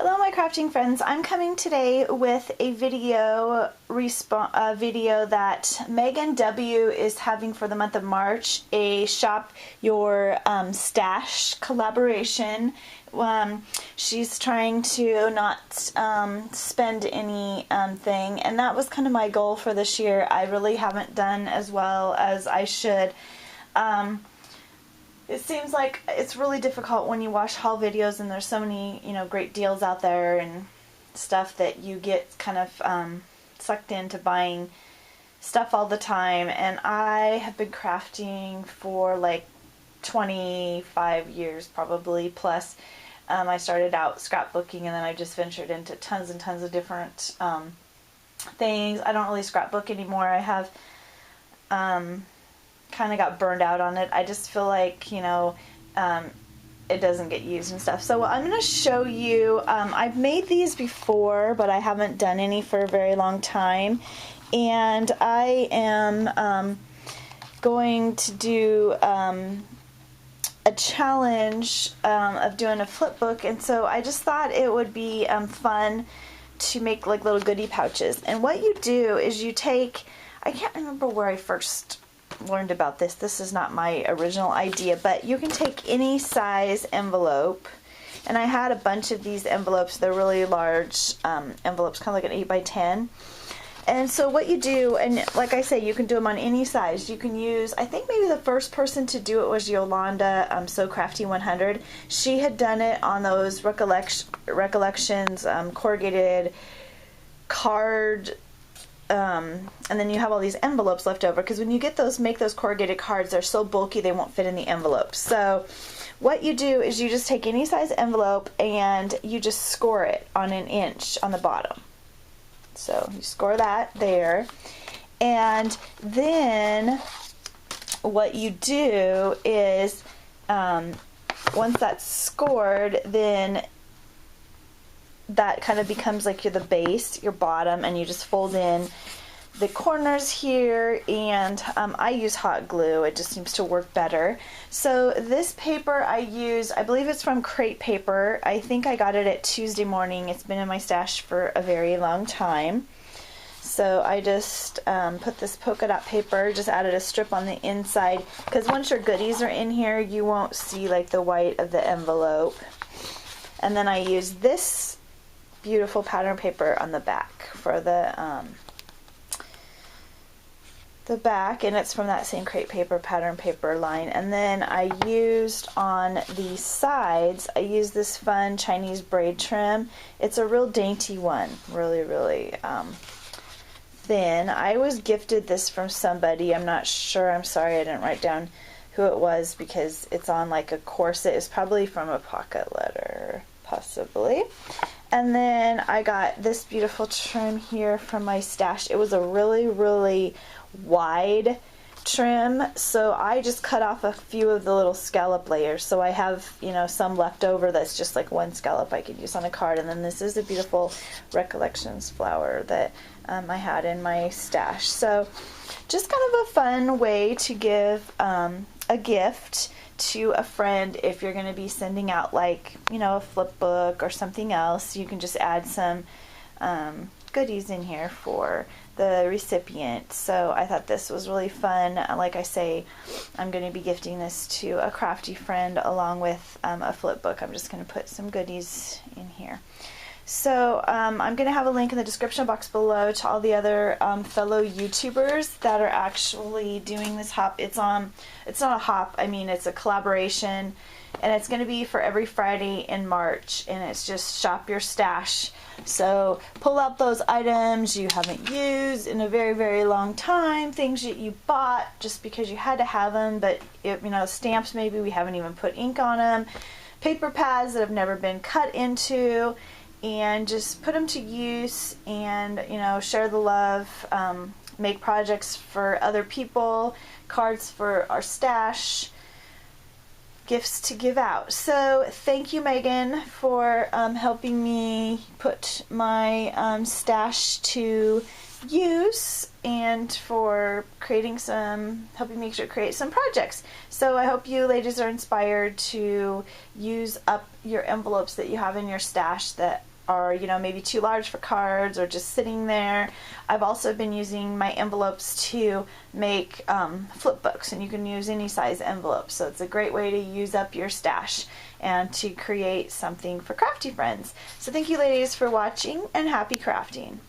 Hello my crafting friends, I'm coming today with a video that Megan W is having for the month of March, a shop your stash collaboration. She's trying to not spend any thing, and that was kind of my goal for this year. I really haven't done as well as I should. It seems like it's really difficult when you watch haul videos and there's so many, great deals out there and stuff that you get kind of sucked into buying stuff all the time. And I have been crafting for like 25 years probably, plus I started out scrapbooking and then I just ventured into tons and tons of different things. I don't really scrapbook anymore. I have kind of got burned out on it. I just feel like, it doesn't get used and stuff. So I'm going to show you, I've made these before, but I haven't done any for a very long time. And I am going to do a challenge of doing a flip book. And so I just thought it would be fun to make like little goodie pouches. And what you do is you take, I can't remember where I first learned about this. This is not my original idea, but you can take any size envelope, and I had a bunch of these envelopes. They're really large envelopes, kind of like an 8 by 10. And so what you do, and like I say, you can do them on any size. You can use, I think maybe the first person to do it was Yolanda, So Crafty 100. She had done it on those recollections corrugated card. And then you have all these envelopes left over, because when you get those, make those corrugated cards, they're so bulky they won't fit in the envelope. So what you do is you just take any size envelope and you just score it on 1 inch on the bottom. So you score that there, and then what you do is once that's scored, then that kind of becomes like the base, your bottom, and you just fold in the corners here, and I use hot glue. It just seems to work better. So this paper I use, I believe it's from Crate Paper. I think I got it at Tuesday morning. It's been in my stash for a very long time. So I just put this polka dot paper, just added a strip on the inside, because once your goodies are in here, you won't see like the white of the envelope. And then I use this beautiful pattern paper on the back for the back, and it's from that same Crate Paper pattern paper line. And then I used on the sides, I used this fun Chinese braid trim. It's a real dainty one, really thin. I was gifted this from somebody. I'm not sure, I'm sorry I didn't write down who it was, because it's on like a corset. It's probably from a pocket letter, possibly. And then I got this beautiful trim here from my stash. It was a really wide trim, so I just cut off a few of the little scallop layers. So I have, some left over that's just like one scallop I could use on a card. And then this is a beautiful Recollections flower that I had in my stash. So just kind of a fun way to give a gift to a friend. If you're going to be sending out like, a flip book or something else, you can just add some goodies in here for the recipient. So I thought this was really fun. Like I say, I'm going to be gifting this to a crafty friend along with a flip book. I'm just going to put some goodies in here. So I'm going to have a link in the description box below to all the other fellow YouTubers that are actually doing this hop. It's not a hop, I mean it's a collaboration, and it's going to be for every Friday in March, and it's just shop your stash. So pull out those items you haven't used in a very long time, things that you bought just because you had to have them, but stamps maybe we haven't even put ink on them, paper pads that have never been cut into, and just put them to use and share the love, make projects for other people, cards for our stash, gifts to give out. So thank you, Megan, for helping me put my stash to use and for helping me create some projects. So I hope you ladies are inspired to use up your envelopes that you have in your stash that are, you know, maybe too large for cards or just sitting there. I've also been using my envelopes to make flip books, and you can use any size envelope. So it's a great way to use up your stash and to create something for crafty friends. So thank you ladies for watching, and happy crafting.